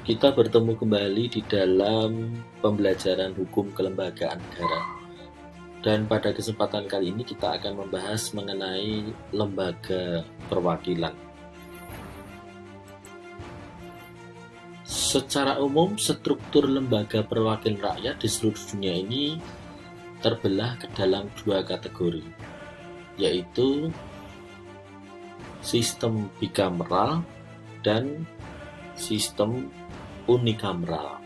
Kita bertemu kembali di dalam pembelajaran hukum kelembagaan negara. Dan pada kesempatan kali ini kita akan membahas mengenai lembaga perwakilan. Secara umum, struktur lembaga perwakilan rakyat di seluruh dunia ini terbelah ke dalam dua kategori, yaitu sistem bikameral dan sistem unikameral.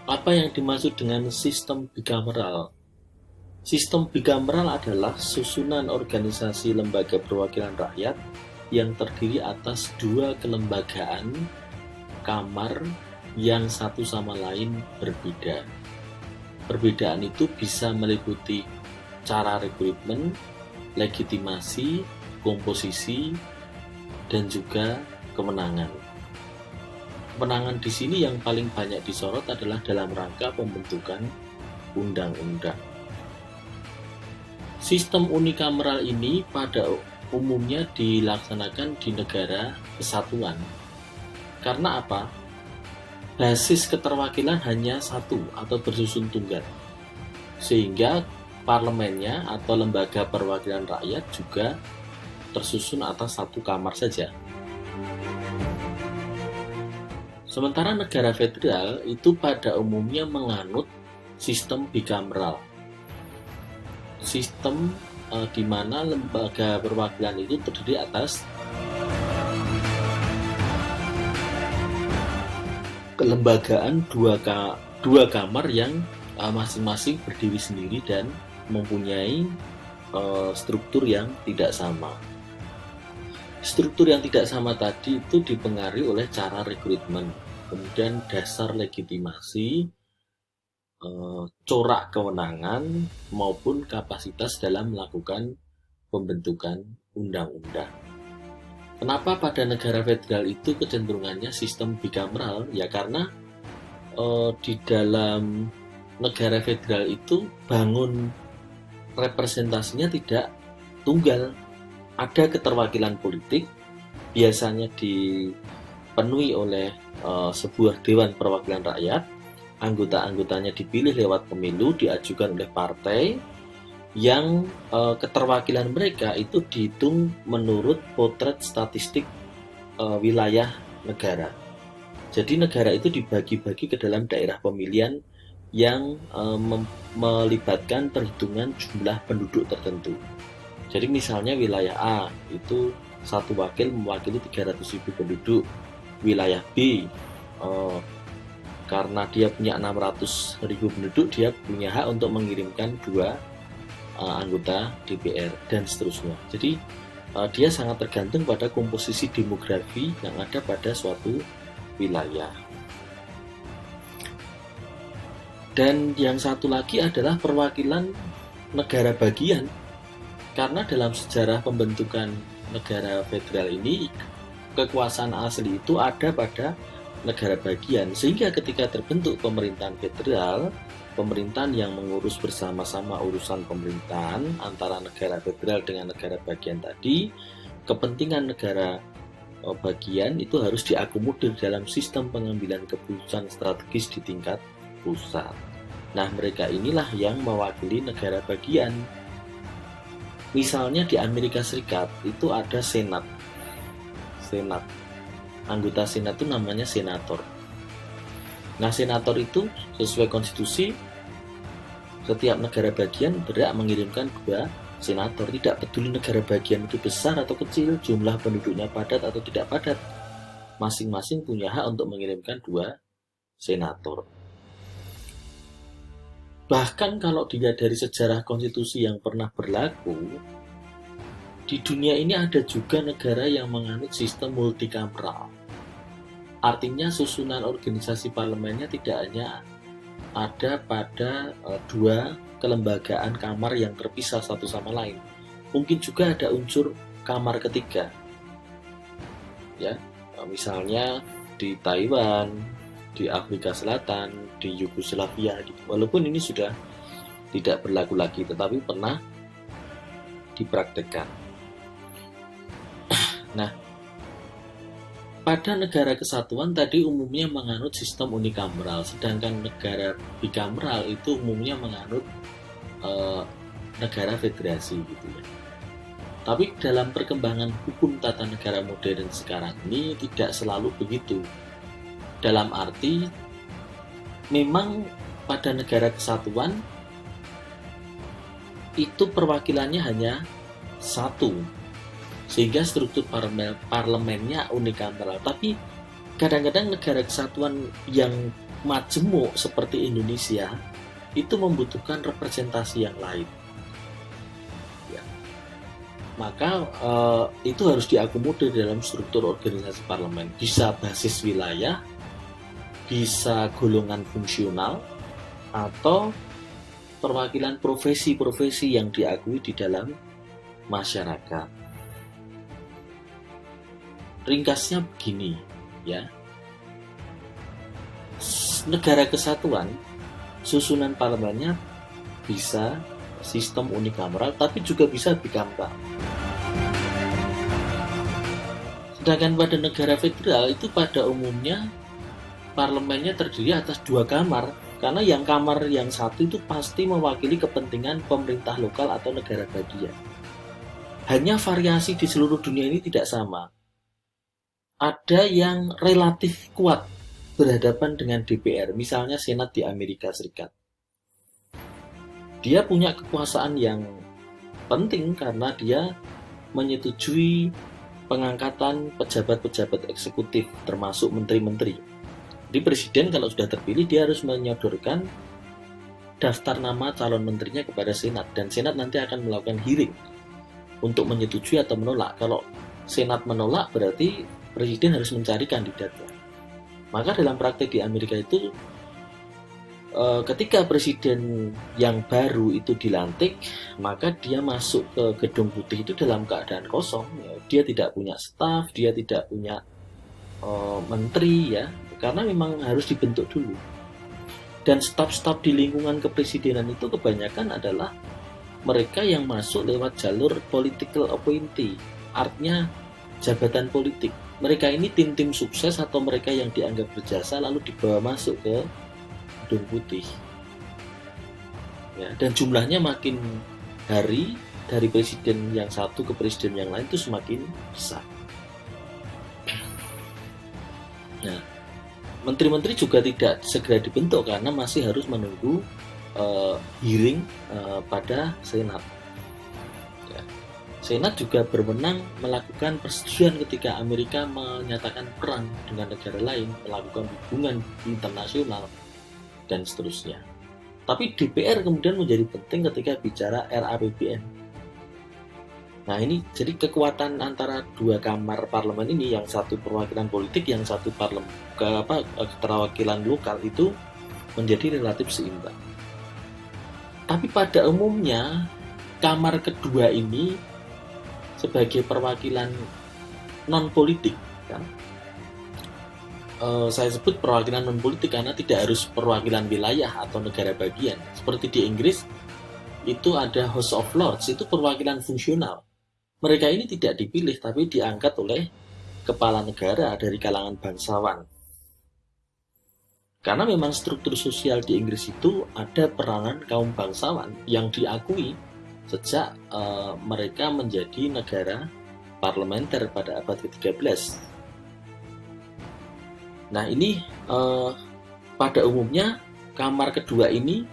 Apa yang dimaksud dengan sistem bikameral? Sistem bikameral adalah susunan organisasi lembaga perwakilan rakyat yang terdiri atas dua kelembagaan kamar yang satu sama lain berbeda. Perbedaan itu bisa meliputi cara rekrutmen, legitimasi, komposisi, dan juga kemenangan. Kemenangan di sini yang paling banyak disorot adalah dalam rangka pembentukan undang-undang. Sistem unikameral ini pada umumnya dilaksanakan di negara kesatuan. Karena apa? Basis keterwakilan hanya satu atau bersusun tunggal. Sehingga parlemennya atau lembaga perwakilan rakyat juga tersusun atas satu kamar saja. Sementara negara federal itu pada umumnya menganut sistem bikameral. Sistem di mana lembaga perwakilan itu terdiri atas kelembagaan dua kamar yang masing-masing berdiri sendiri dan mempunyai struktur yang tidak sama. Struktur yang tidak sama tadi itu dipengaruhi oleh cara rekrutmen, kemudian dasar legitimasi, corak kewenangan, maupun kapasitas dalam melakukan pembentukan undang-undang. Kenapa pada negara federal itu kecenderungannya sistem bikameral? Ya karena di dalam negara federal itu bangun representasinya tidak tunggal. Ada keterwakilan politik, biasanya dipenuhi oleh sebuah dewan perwakilan rakyat. Anggota-anggotanya dipilih lewat pemilu, diajukan oleh partai yang keterwakilan mereka itu dihitung menurut potret statistik wilayah negara. Jadi negara itu dibagi-bagi ke dalam daerah pemilihan yang melibatkan perhitungan jumlah penduduk tertentu. Jadi misalnya wilayah A itu satu wakil mewakili 300.000 penduduk. Wilayah B karena dia punya 600.000 penduduk, dia punya hak untuk mengirimkan 2 anggota DPR dan seterusnya. Jadi dia sangat tergantung pada komposisi demografi yang ada pada suatu wilayah. Dan yang satu lagi adalah perwakilan negara bagian. Karena dalam sejarah pembentukan negara federal ini, kekuasaan asli itu ada pada negara bagian. Sehingga ketika terbentuk pemerintahan federal, pemerintahan yang mengurus bersama-sama urusan pemerintahan antara negara federal dengan negara bagian tadi, kepentingan negara bagian itu harus diakomodir dalam sistem pengambilan keputusan strategis di tingkat pusat. Nah, mereka inilah yang mewakili negara bagian. Misalnya di Amerika Serikat itu ada Senat. Anggota Senat itu namanya senator. Nah, senator itu sesuai konstitusi setiap negara bagian berhak mengirimkan 2 senator. Tidak peduli negara bagian itu besar atau kecil, jumlah penduduknya padat atau tidak padat. Masing-masing punya hak untuk mengirimkan 2 senator. Bahkan kalau dilihat dari sejarah konstitusi yang pernah berlaku, di dunia ini ada juga negara yang menganut sistem multikameral. Artinya susunan organisasi parlemennya tidak hanya ada pada 2 kelembagaan kamar yang terpisah satu sama lain. Mungkin juga ada unsur kamar ketiga. Ya, misalnya di Taiwan, di Afrika Selatan, di Yugoslavia gitu. Walaupun ini sudah tidak berlaku lagi, tetapi pernah dipraktekkan. Nah, pada negara kesatuan tadi umumnya menganut sistem unikameral, sedangkan negara bikameral itu umumnya menganut negara federasi gitu ya. Tapi dalam perkembangan hukum tata negara modern sekarang ini tidak selalu begitu. Dalam arti memang pada negara kesatuan itu perwakilannya hanya satu, sehingga struktur parlemennya unikameral. Tapi kadang-kadang negara kesatuan yang majemuk seperti Indonesia itu membutuhkan representasi yang lain ya. Maka itu harus diakomodir dalam struktur organisasi parlemen. Bisa basis wilayah, bisa golongan fungsional, atau perwakilan profesi-profesi yang diakui di dalam masyarakat. Ringkasnya begini ya. Negara kesatuan susunan parlemennya bisa sistem unikameral tapi juga bisa bikameral. Sedangkan pada negara federal itu pada umumnya parlemennya terdiri atas 2 kamar, karena yang kamar yang satu itu pasti mewakili kepentingan pemerintah lokal atau negara bagian. Hanya variasi di seluruh dunia ini tidak sama. Ada yang relatif kuat berhadapan dengan DPR, misalnya Senat di Amerika Serikat. Dia punya kekuasaan yang penting karena dia menyetujui pengangkatan pejabat-pejabat eksekutif termasuk menteri-menteri. Jadi presiden kalau sudah terpilih dia harus menyodorkan daftar nama calon menterinya kepada Senat, dan Senat nanti akan melakukan hearing untuk menyetujui atau menolak. Kalau Senat menolak berarti presiden harus mencari kandidatnya. Maka dalam praktek di Amerika itu ketika presiden yang baru itu dilantik, maka dia masuk ke gedung putih itu dalam keadaan kosong ya. Dia tidak punya staf, dia tidak punya menteri ya, karena memang harus dibentuk dulu. Dan staf-staf di lingkungan kepresidenan itu kebanyakan adalah mereka yang masuk lewat jalur political appointee, artinya jabatan politik. Mereka ini tim-tim sukses atau mereka yang dianggap berjasa lalu dibawa masuk ke gedung putih ya, dan jumlahnya makin hari dari presiden yang satu ke presiden yang lain itu semakin besar. Nah, menteri-menteri juga tidak segera dibentuk karena masih harus menunggu hearing pada Senat. Senat juga berwenang melakukan persetujuan ketika Amerika menyatakan perang dengan negara lain, melakukan hubungan internasional, dan seterusnya. Tapi DPR kemudian menjadi penting ketika bicara RAPBN. Nah ini jadi kekuatan antara 2 kamar parlemen ini, yang satu perwakilan politik, yang satu keterwakilan lokal, itu menjadi relatif seimbang. Tapi pada umumnya kamar kedua ini sebagai perwakilan non-politik kan? Saya sebut perwakilan non-politik karena tidak harus perwakilan wilayah atau negara bagian. Seperti di Inggris itu ada House of Lords, itu perwakilan fungsional. Mereka ini tidak dipilih tapi diangkat oleh kepala negara dari kalangan bangsawan. Karena memang struktur sosial di Inggris itu ada peranan kaum bangsawan yang diakui sejak mereka menjadi negara parlementer pada abad ke-13. Nah ini pada umumnya kamar kedua ini,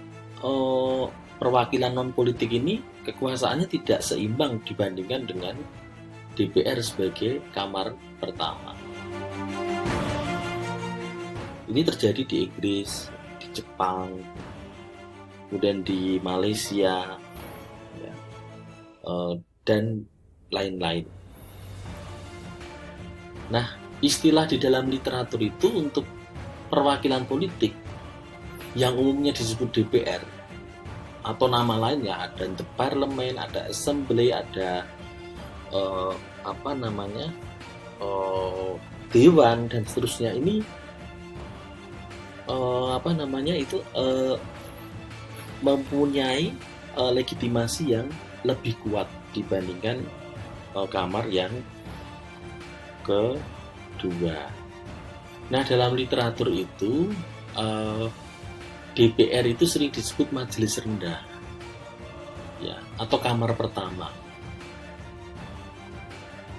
perwakilan non-politik ini kekuasaannya tidak seimbang dibandingkan dengan DPR sebagai kamar pertama. Ini terjadi di Inggris, di Jepang, kemudian di Malaysia, dan lain-lain. Nah, istilah di dalam literatur itu untuk perwakilan politik yang umumnya disebut DPR atau nama lainnya ada the parliament, ada assembly, ada dewan dan seterusnya. Ini mempunyai legitimasi yang lebih kuat dibandingkan kamar yang kedua. kedua. Nah, dalam literatur itu DPR itu sering disebut majelis rendah, ya, atau kamar pertama.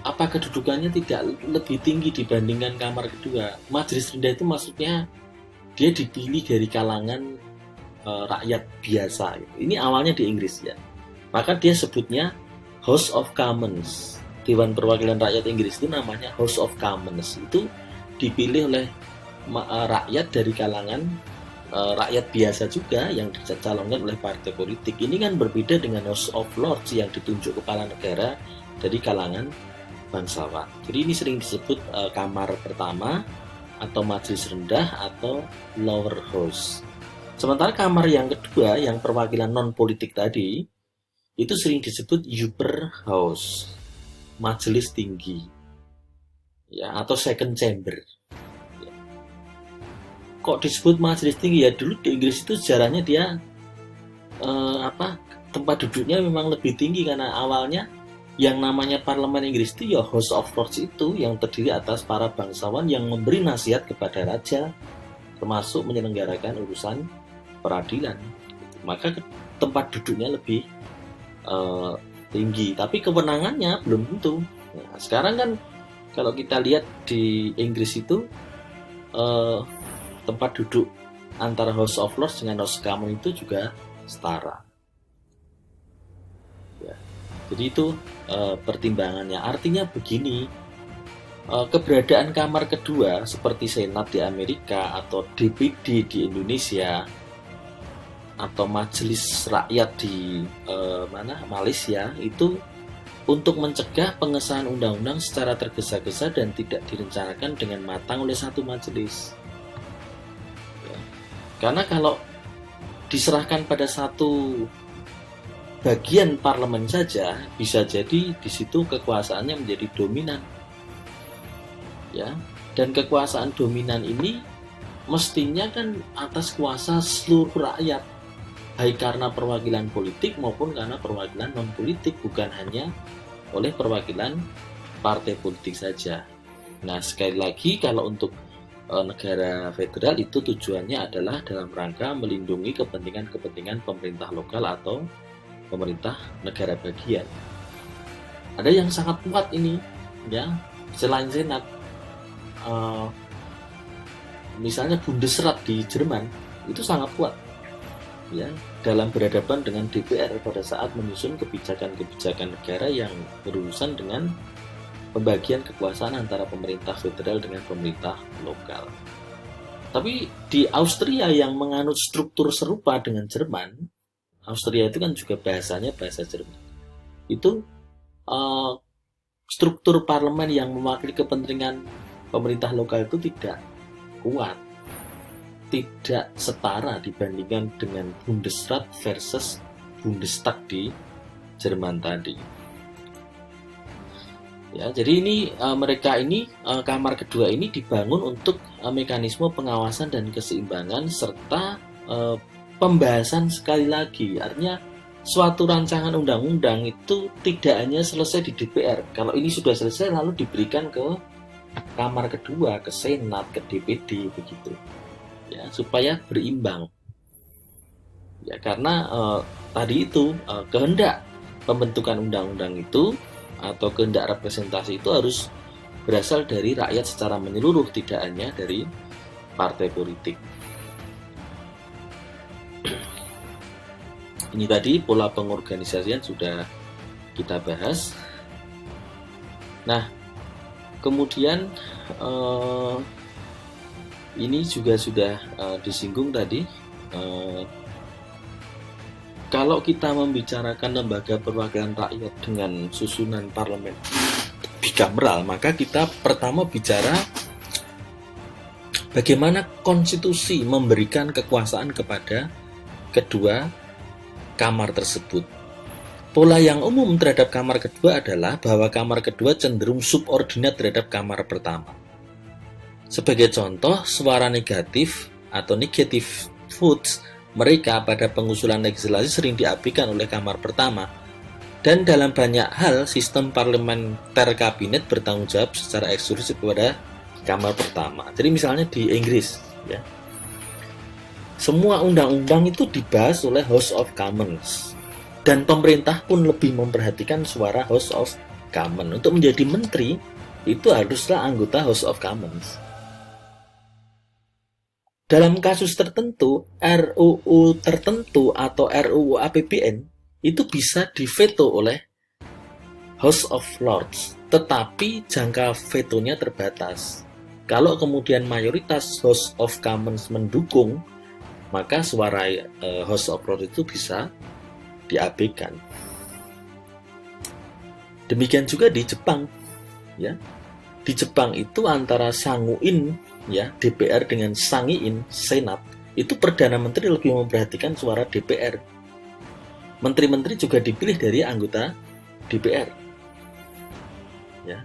Apa kedudukannya tidak lebih tinggi dibandingkan kamar kedua? Majelis rendah itu maksudnya dia dipilih dari kalangan rakyat biasa. Ini awalnya di Inggris ya. Maka dia sebutnya House of Commons. Dewan Perwakilan Rakyat Inggris itu namanya House of Commons. Itu dipilih oleh rakyat dari kalangan rakyat biasa juga yang dicalonkan oleh partai politik. Ini kan berbeda dengan House of Lords yang ditunjuk kepala negara dari kalangan bangsawan. Jadi ini sering disebut kamar pertama atau majelis rendah atau lower house. Sementara kamar yang kedua yang perwakilan non politik tadi itu sering disebut upper house, majelis tinggi, ya, atau second chamber. Ya. Kok disebut majelis tinggi ya? Dulu di Inggris itu sejarahnya dia tempat duduknya memang lebih tinggi karena awalnya yang namanya parlemen Inggris itu ya House of Lords itu yang terdiri atas para bangsawan yang memberi nasihat kepada raja, termasuk menyelenggarakan urusan peradilan. Maka tempat duduknya lebih tinggi, tapi kewenangannya belum tentu. Nah, sekarang kan kalau kita lihat di Inggris itu tempat duduk antara House of Lords dengan House of Commons itu juga setara. Ya. Jadi itu pertimbangannya. Artinya begini, keberadaan kamar kedua seperti Senat di Amerika atau DPD di Indonesia atau Majelis Rakyat di Malaysia itu untuk mencegah pengesahan undang-undang secara tergesa-gesa dan tidak direncanakan dengan matang oleh satu majelis. Ya. Karena kalau diserahkan pada satu bagian parlemen saja, bisa jadi di situ kekuasaannya menjadi dominan. Ya, dan kekuasaan dominan ini mestinya kan atas kuasa seluruh rakyat, baik karena perwakilan politik maupun karena perwakilan non politik, bukan hanya oleh perwakilan partai politik saja. Nah, sekali lagi kalau untuk negara federal itu tujuannya adalah dalam rangka melindungi kepentingan pemerintah lokal atau pemerintah negara bagian. Ada yang sangat kuat ini, ya, selain Senat, misalnya Bundesrat di Jerman itu sangat kuat, ya, dalam berhadapan dengan DPR pada saat menyusun kebijakan-kebijakan negara yang berurusan dengan pembagian kekuasaan antara pemerintah federal dengan pemerintah lokal. Tapi di Austria yang menganut struktur serupa dengan Jerman, Austria itu kan juga bahasanya bahasa Jerman. Itu struktur parlemen yang mewakili kepentingan pemerintah lokal itu tidak kuat, tidak setara dibandingkan dengan Bundesrat versus Bundestag di Jerman tadi. Ya, jadi ini mereka ini kamar kedua ini dibangun untuk mekanisme pengawasan dan keseimbangan serta pembahasan sekali lagi. Artinya suatu rancangan undang-undang itu tidak hanya selesai di DPR. Kalau ini sudah selesai lalu diberikan ke kamar kedua, ke Senat, ke DPD begitu. Ya, supaya berimbang. Ya, karena tadi itu kehendak pembentukan undang-undang itu atau kehendak representasi itu harus berasal dari rakyat secara menyeluruh, tidak hanya dari partai politik. Ini tadi pola pengorganisasian sudah kita bahas. Nah, kemudian ini juga sudah disinggung tadi. Kalau kita membicarakan lembaga perwakilan rakyat dengan susunan parlemen bikameral, maka kita pertama bicara bagaimana konstitusi memberikan kekuasaan kepada kedua kamar tersebut. Pola yang umum terhadap kamar kedua adalah bahwa kamar kedua cenderung subordinat terhadap kamar pertama. Sebagai contoh, suara negatif atau negative votes mereka pada pengusulan legislasi sering diabaikan oleh kamar pertama, dan dalam banyak hal sistem parlementer kabinet bertanggung jawab secara eksklusif kepada kamar pertama. Jadi misalnya di Inggris, ya, semua undang-undang itu dibahas oleh House of Commons, dan pemerintah pun lebih memperhatikan suara House of Commons. Untuk menjadi menteri itu haruslah anggota House of Commons. Dalam kasus tertentu, RUU tertentu atau RUU APBN itu bisa diveto oleh House of Lords, tetapi jangka vetonya terbatas. Kalau kemudian mayoritas House of Commons mendukung, maka suara House of Lords itu bisa diabaikan. Demikian juga di Jepang, ya. Di Jepang itu antara Sanguin, ya, DPR dengan Sangiin, Senat, itu Perdana Menteri lebih memperhatikan suara DPR. Menteri-menteri juga dipilih dari anggota DPR, ya.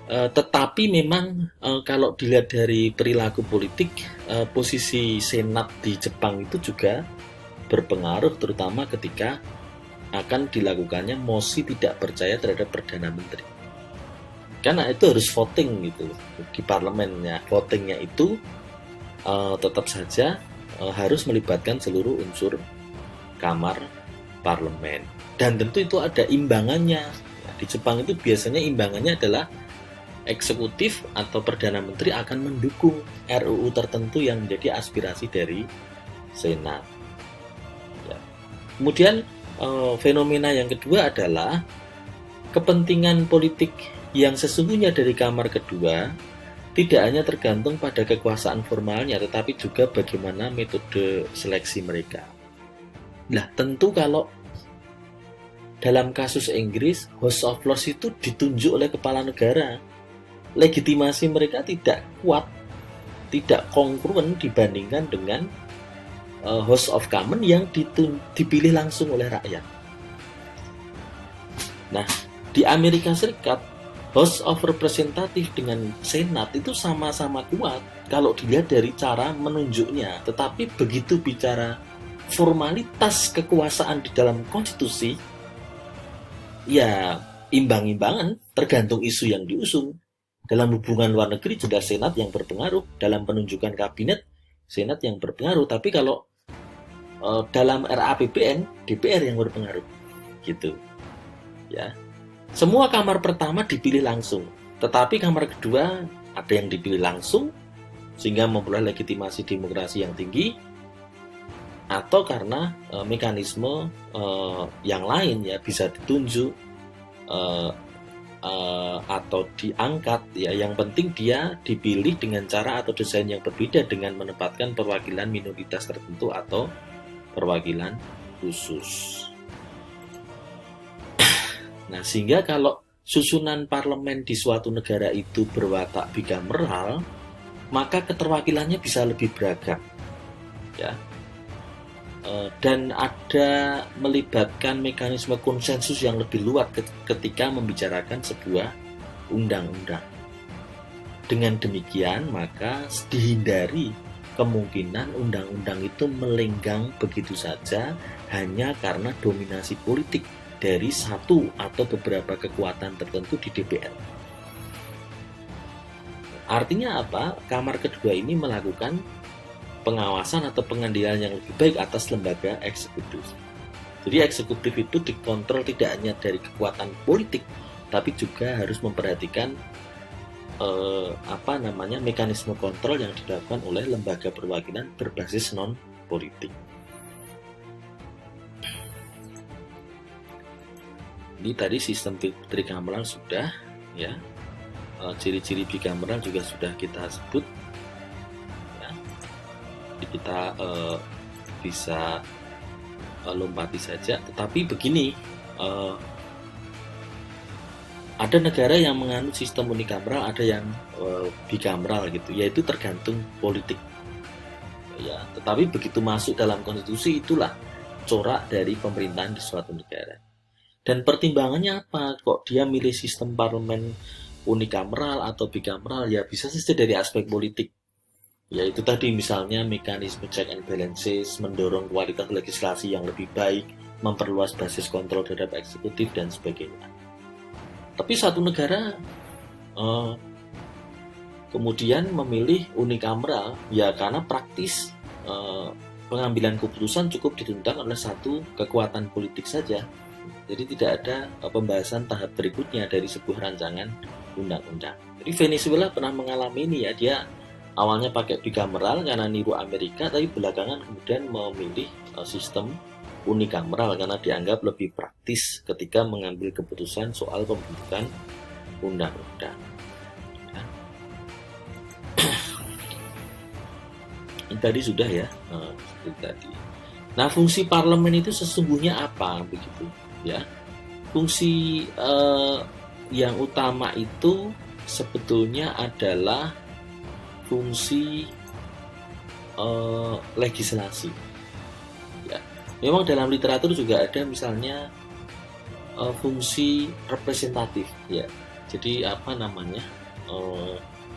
Tetapi memang kalau dilihat dari perilaku politik, posisi Senat di Jepang itu juga berpengaruh, terutama ketika akan dilakukannya mosi tidak percaya terhadap Perdana Menteri. Karena itu harus voting gitu di parlemennya. Votingnya itu tetap saja harus melibatkan seluruh unsur kamar parlemen. Dan tentu itu ada imbangannya. Di Jepang itu biasanya imbangannya adalah eksekutif atau Perdana Menteri akan mendukung RUU tertentu yang menjadi aspirasi dari Senat. Ya. Kemudian fenomena yang kedua adalah kepentingan politik yang sesungguhnya dari kamar kedua tidak hanya tergantung pada kekuasaan formalnya, tetapi juga bagaimana metode seleksi mereka. Nah, tentu kalau dalam kasus Inggris, House of Lords itu ditunjuk oleh kepala negara. Legitimasi mereka tidak kuat, tidak kongruen dibandingkan dengan House of Commons yang dipilih langsung oleh rakyat. Nah, di Amerika Serikat, House of Representatives dengan Senat itu sama-sama kuat kalau dilihat dari cara menunjuknya. Tetapi begitu bicara formalitas kekuasaan di dalam konstitusi, ya imbang-imbangan tergantung isu yang diusung. Dalam hubungan luar negeri juga Senat yang berpengaruh, dalam penunjukan kabinet Senat yang berpengaruh, tapi kalau dalam RAPBN DPR yang berpengaruh, gitu. Ya, semua kamar pertama dipilih langsung, tetapi kamar kedua ada yang dipilih langsung sehingga memperoleh legitimasi demokrasi yang tinggi, atau karena mekanisme yang lain, ya, bisa ditunjuk atau diangkat, ya, yang penting dia dipilih dengan cara atau desain yang berbeda dengan menempatkan perwakilan minoritas tertentu atau perwakilan khusus. Nah, sehingga kalau susunan parlemen di suatu negara itu berwatak bicameral, maka keterwakilannya bisa lebih beragam, ya. Dan ada melibatkan mekanisme konsensus yang lebih luas ketika membicarakan sebuah undang-undang. Dengan demikian, maka dihindari kemungkinan undang-undang itu melenggang begitu saja hanya karena dominasi politik dari satu atau beberapa kekuatan tertentu di DPR. Artinya apa? Kamar kedua ini melakukan pengawasan atau pengendalian yang lebih baik atas lembaga eksekutif. Jadi eksekutif itu dikontrol tidak hanya dari kekuatan politik, tapi juga harus memperhatikan mekanisme kontrol yang dilakukan oleh lembaga perwakilan berbasis non politik. Ini tadi sistem trikameral sudah, ya. Ciri-ciri bicameral juga sudah kita sebut. Kita bisa lompati saja, tetapi begini, ada negara yang menganut sistem unikameral, ada yang bikameral gitu, yaitu tergantung politik, ya. Tetapi begitu masuk dalam konstitusi, itulah corak dari pemerintahan di suatu negara. Dan pertimbangannya apa? Kok dia milih sistem parlemen unikameral atau bikameral? Ya bisa saja dari aspek politik. Ya itu tadi, misalnya mekanisme check and balances, mendorong kualitas legislasi yang lebih baik, memperluas basis kontrol terhadap eksekutif dan sebagainya. Tapi satu negara Eh, Kemudian memilih unikameral ya karena praktis, pengambilan keputusan cukup ditentang oleh satu kekuatan politik saja. Jadi tidak ada pembahasan tahap berikutnya dari sebuah rancangan undang-undang. Jadi Venezuela pernah mengalami ini ya, dia awalnya pakai bicameral karena niru Amerika, tapi belakangan kemudian memilih sistem unikameral karena dianggap lebih praktis ketika mengambil keputusan soal pembentukan undang-undang. Ini tadi sudah ya, seperti tadi. Nah, fungsi parlemen itu sesungguhnya apa begitu ya? Fungsi yang utama itu sebetulnya adalah fungsi legislasi. Ya. Memang dalam literatur juga ada misalnya fungsi representatif ya. Jadi apa namanya?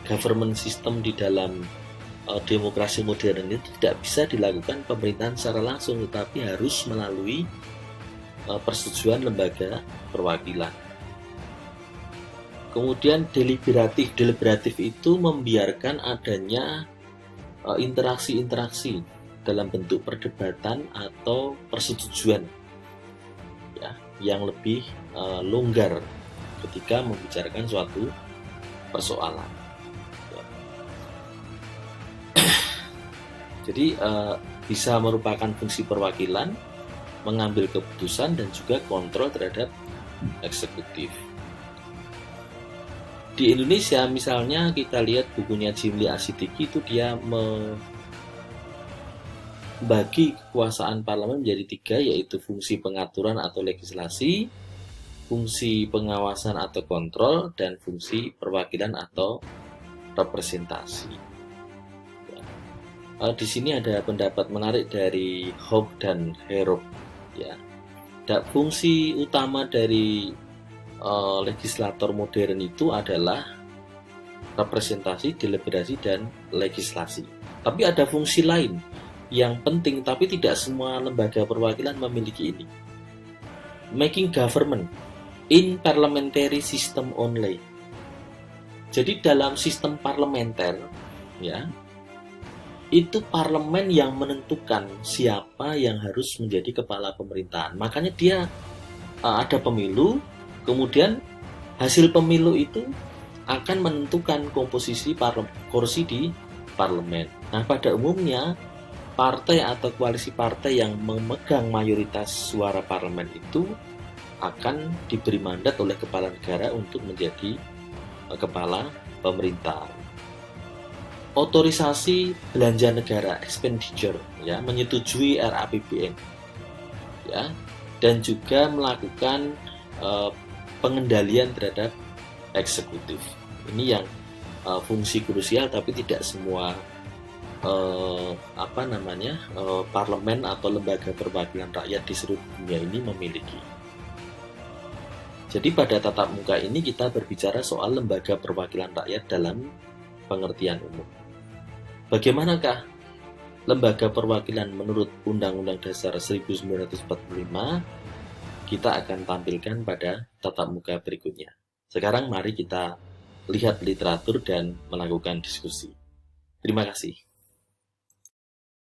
Government system di dalam demokrasi modern itu tidak bisa dilakukan pemerintahan secara langsung, tetapi harus melalui persetujuan lembaga perwakilan. Kemudian deliberatif itu membiarkan adanya interaksi-interaksi dalam bentuk perdebatan atau persetujuan ya, yang lebih longgar ketika membicarakan suatu persoalan. Jadi bisa merupakan fungsi perwakilan, mengambil keputusan dan juga kontrol terhadap eksekutif. Di Indonesia misalnya kita lihat bukunya Jimli Asidiki itu dia membagi kekuasaan parlemen menjadi 3, yaitu fungsi pengaturan atau legislasi, fungsi pengawasan atau kontrol, dan fungsi perwakilan atau representasi. Di sini ada pendapat menarik dari Hope dan Herop ya. Fungsi utama dari legislator modern itu adalah representasi, deliberasi, dan legislasi. Tapi ada fungsi lain yang penting, tapi tidak semua lembaga perwakilan memiliki ini. Making government in parliamentary system only. Jadi dalam sistem parlementer ya, itu parlemen yang menentukan siapa yang harus menjadi kepala pemerintahan. Makanya dia ada pemilu, kemudian hasil pemilu itu akan menentukan komposisi kursi di parlemen. Nah, pada umumnya partai atau koalisi partai yang memegang mayoritas suara parlemen itu akan diberi mandat oleh kepala negara untuk menjadi kepala pemerintah. Otorisasi belanja negara expenditure ya, menyetujui RAPBN ya, dan juga melakukan pengendalian terhadap eksekutif. Ini yang fungsi krusial, tapi tidak semua parlemen atau lembaga perwakilan rakyat di seluruh dunia ini memiliki. Jadi pada tatap muka ini kita berbicara soal lembaga perwakilan rakyat dalam pengertian umum. Bagaimanakah lembaga perwakilan menurut Undang-Undang Dasar 1945? Kita akan tampilkan pada tatap muka berikutnya. Sekarang mari kita lihat literatur dan melakukan diskusi. Terima kasih.